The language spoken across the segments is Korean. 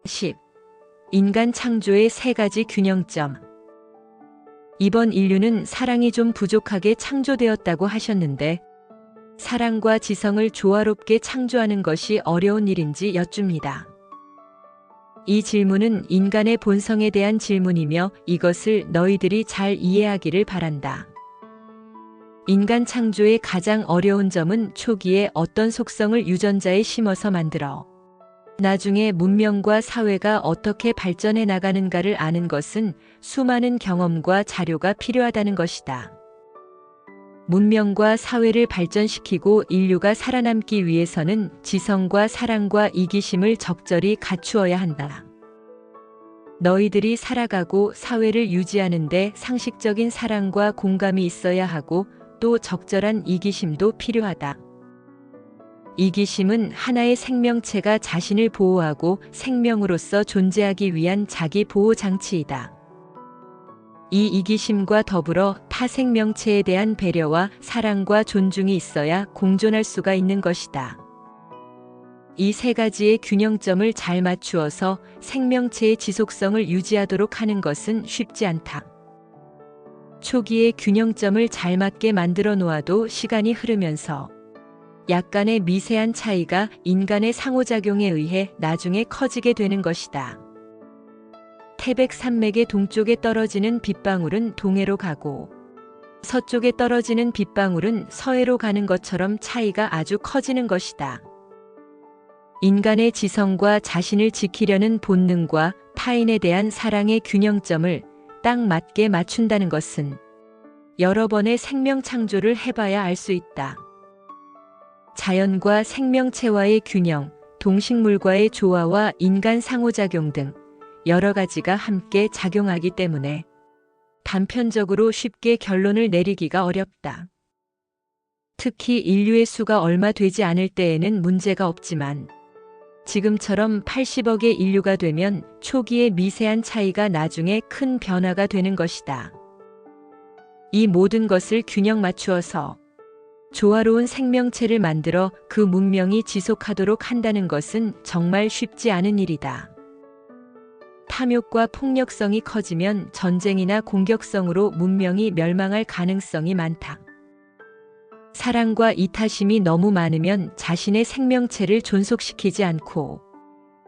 10. 인간 창조의 세 가지 균형점. 이번 인류는 사랑이 좀 부족하게 창조되었다고 하셨는데, 사랑과 지성을 조화롭게 창조하는 것이 어려운 일인지 여쭙니다. 이 질문은 인간의 본성에 대한 질문이며 이것을 너희들이 잘 이해하기를 바란다. 인간 창조의 가장 어려운 점은 초기에 어떤 속성을 유전자에 심어서 만들어 나중에 문명과 사회가 어떻게 발전해 나가는가를 아는 것은 수많은 경험과 자료가 필요하다는 것이다. 문명과 사회를 발전시키고 인류가 살아남기 위해서는 지성과 사랑과 이기심을 적절히 갖추어야 한다. 너희들이 살아가고 사회를 유지하는데 상식적인 사랑과 공감이 있어야 하고 또 적절한 이기심도 필요하다. 이기심은 하나의 생명체가 자신을 보호하고 생명으로서 존재하기 위한 자기 보호 장치이다. 이 이기심과 더불어 타 생명체에 대한 배려와 사랑과 존중이 있어야 공존할 수가 있는 것이다. 이 세 가지의 균형점을 잘 맞추어서 생명체의 지속성을 유지하도록 하는 것은 쉽지 않다. 초기에 균형점을 잘 맞게 만들어 놓아도 시간이 흐르면서 약간의 미세한 차이가 인간의 상호작용에 의해 나중에 커지게 되는 것이다. 태백 산맥의 동쪽에 떨어지는 빗방울은 동해로 가고 서쪽에 떨어지는 빗방울은 서해로 가는 것처럼 차이가 아주 커지는 것이다. 인간의 지성과 자신을 지키려는 본능과 타인에 대한 사랑의 균형점을 딱 맞게 맞춘다는 것은 여러 번의 생명 창조를 해봐야 알 수 있다. 자연과 생명체와의 균형, 동식물과의 조화와 인간 상호작용 등 여러 가지가 함께 작용하기 때문에 단편적으로 쉽게 결론을 내리기가 어렵다. 특히 인류의 수가 얼마 되지 않을 때에는 문제가 없지만 지금처럼 80억의 인류가 되면 초기의 미세한 차이가 나중에 큰 변화가 되는 것이다. 이 모든 것을 균형 맞추어서 조화로운 생명체를 만들어 그 문명이 지속하도록 한다는 것은 정말 쉽지 않은 일이다. 탐욕과 폭력성이 커지면 전쟁이나 공격성으로 문명이 멸망할 가능성이 많다. 사랑과 이타심이 너무 많으면 자신의 생명체를 존속시키지 않고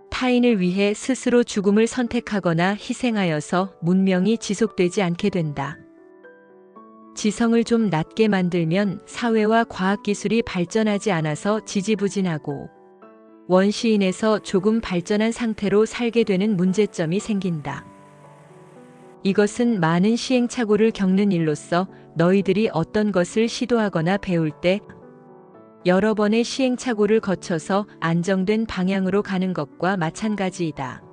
타인을 위해 스스로 죽음을 선택하거나 희생하여서 문명이 지속되지 않게 된다. 지성을 좀 낮게 만들면 사회와 과학기술이 발전하지 않아서 지지부진하고 원시인에서 조금 발전한 상태로 살게 되는 문제점이 생긴다. 이것은 많은 시행착오를 겪는 일로서 너희들이 어떤 것을 시도하거나 배울 때 여러 번의 시행착오를 거쳐서 안정된 방향으로 가는 것과 마찬가지이다.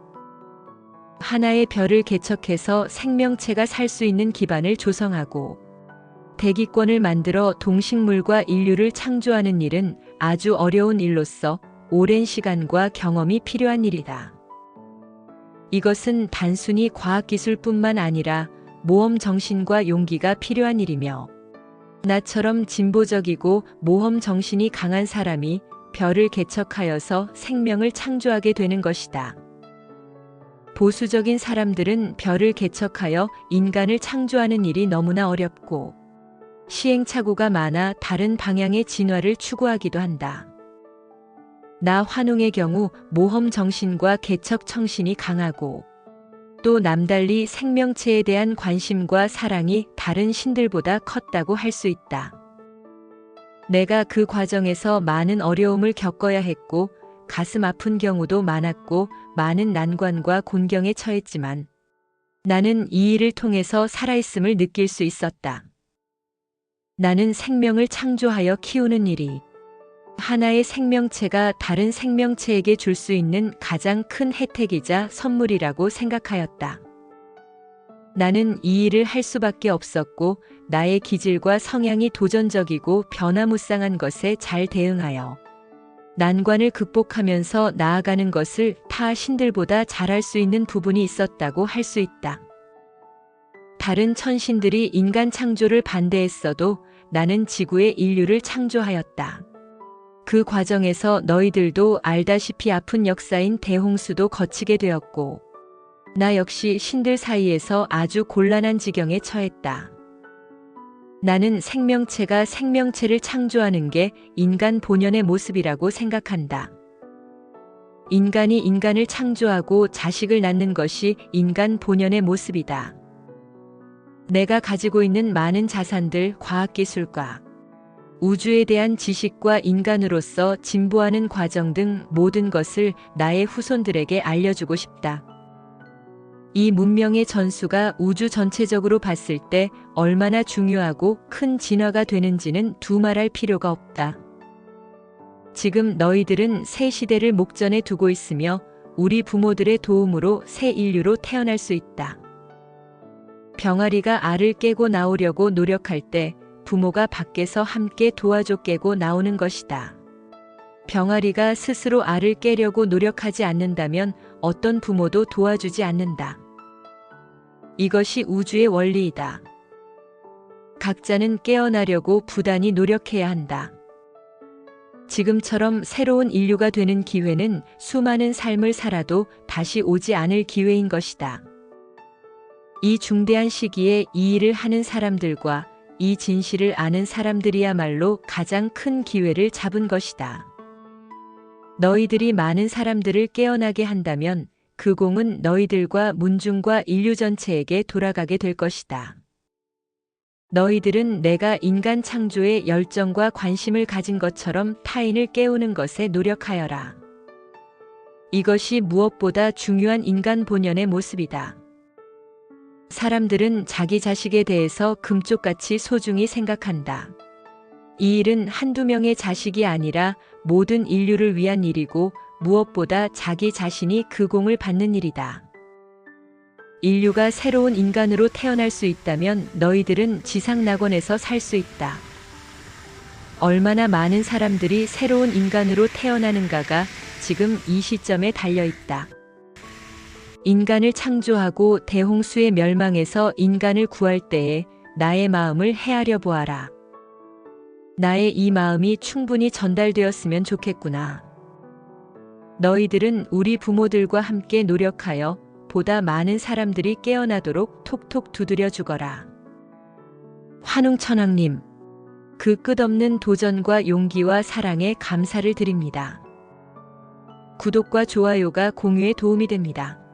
하나의 별을 개척해서 생명체가 살 수 있는 기반을 조성하고 대기권을 만들어 동식물과 인류를 창조하는 일은 아주 어려운 일로서 오랜 시간과 경험이 필요한 일이다. 이것은 단순히 과학기술뿐만 아니라 모험 정신과 용기가 필요한 일이며 나처럼 진보적이고 모험 정신이 강한 사람이 별을 개척하여서 생명을 창조하게 되는 것이다. 보수적인 사람들은 별을 개척하여 인간을 창조하는 일이 너무나 어렵고 시행착오가 많아 다른 방향의 진화를 추구하기도 한다. 나 환웅의 경우 모험 정신과 개척 청신이 강하고 또 남달리 생명체에 대한 관심과 사랑이 다른 신들보다 컸다고 할 수 있다. 내가 그 과정에서 많은 어려움을 겪어야 했고 가슴 아픈 경우도 많았고 많은 난관과 곤경에 처했지만 나는 이 일을 통해서 살아있음을 느낄 수 있었다. 나는 생명을 창조하여 키우는 일이 하나의 생명체가 다른 생명체에게 줄 수 있는 가장 큰 혜택이자 선물이라고 생각하였다. 나는 이 일을 할 수밖에 없었고 나의 기질과 성향이 도전적이고 변화무쌍한 것에 잘 대응하여 난관을 극복하면서 나아가는 것을 타 신들보다 잘할 수 있는 부분이 있었다고 할 수 있다. 다른 천신들이 인간 창조를 반대했어도 나는 지구의 인류를 창조하였다. 그 과정에서 너희들도 알다시피 아픈 역사인 대홍수도 거치게 되었고, 나 역시 신들 사이에서 아주 곤란한 지경에 처했다. 나는 생명체가 생명체를 창조하는 게 인간 본연의 모습이라고 생각한다. 인간이 인간을 창조하고 자식을 낳는 것이 인간 본연의 모습이다. 내가 가지고 있는 많은 자산들, 과학기술과 우주에 대한 지식과 인간으로서 진보하는 과정 등 모든 것을 나의 후손들에게 알려주고 싶다. 이 문명의 전수가 우주 전체적으로 봤을 때 얼마나 중요하고 큰 진화가 되는지는 두말할 필요가 없다. 지금 너희들은 새 시대를 목전에 두고 있으며 우리 부모들의 도움으로 새 인류로 태어날 수 있다. 병아리가 알을 깨고 나오려고 노력할 때 부모가 밖에서 함께 도와줘 깨고 나오는 것이다. 병아리가 스스로 알을 깨려고 노력하지 않는다면 어떤 부모도 도와주지 않는다. 이것이 우주의 원리이다. 각자는 깨어나려고 부단히 노력해야 한다. 지금처럼 새로운 인류가 되는 기회는 수많은 삶을 살아도 다시 오지 않을 기회인 것이다. 이 중대한 시기에 이 일을 하는 사람들과 이 진실을 아는 사람들이야말로 가장 큰 기회를 잡은 것이다. 너희들이 많은 사람들을 깨어나게 한다면 그 공은 너희들과 문중과 인류 전체에게 돌아가게 될 것이다. 너희들은 내가 인간 창조에 열정과 관심을 가진 것처럼 타인을 깨우는 것에 노력하여라. 이것이 무엇보다 중요한 인간 본연의 모습이다. 사람들은 자기 자식에 대해서 금쪽같이 소중히 생각한다. 이 일은 한두 명의 자식이 아니라 모든 인류를 위한 일이고 무엇보다 자기 자신이 그 공을 받는 일이다. 인류가 새로운 인간으로 태어날 수 있다면 너희들은 지상낙원에서 살 수 있다. 얼마나 많은 사람들이 새로운 인간으로 태어나는가가 지금 이 시점에 달려 있다. 인간을 창조하고 대홍수의 멸망에서 인간을 구할 때에 나의 마음을 헤아려 보아라. 나의 이 마음이 충분히 전달되었으면 좋겠구나. 너희들은 우리 부모들과 함께 노력하여 보다 많은 사람들이 깨어나도록 톡톡 두드려 주거라. 환웅천왕님, 그 끝없는 도전과 용기와 사랑에 감사를 드립니다. 구독과 좋아요가 공유에 도움이 됩니다.